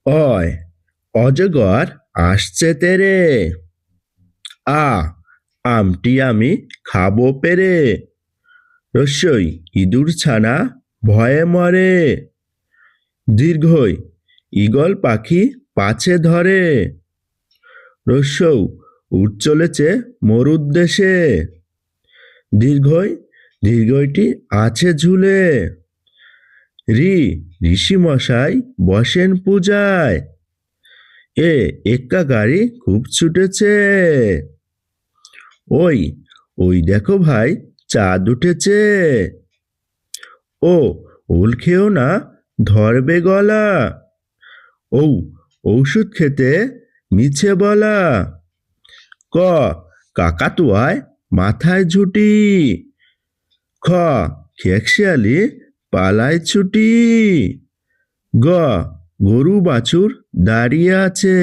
অয় অজগর আসছে তেরে। আ আমটি আমি খাবো পেরে। রস্যই ইঁদুর ছানা ভয়ে মরে। দীর্ঘই ঈগল পাখি পাছে ধরে। রস্যৌ উঠ চলেছে মরুর দেশে। দীর্ঘই দীর্ঘইটি আছে ঝুলে। ঋষি মশাই বসেন পূজায়। এক্কা গাড়ি খুব ছুটেছে। ওই ওই দেখো ভাই চাঁদ উঠেছে। ওল খেও না ধরবে গলা। ঔষধ খেতে মিছে বলা। ক কাকাতুয়ায় মাথায় ঝুঁটি। খ খেকশিয়ালি পালায় ছুটি। গরু বাছুর দাঁড়িয়ে আছে।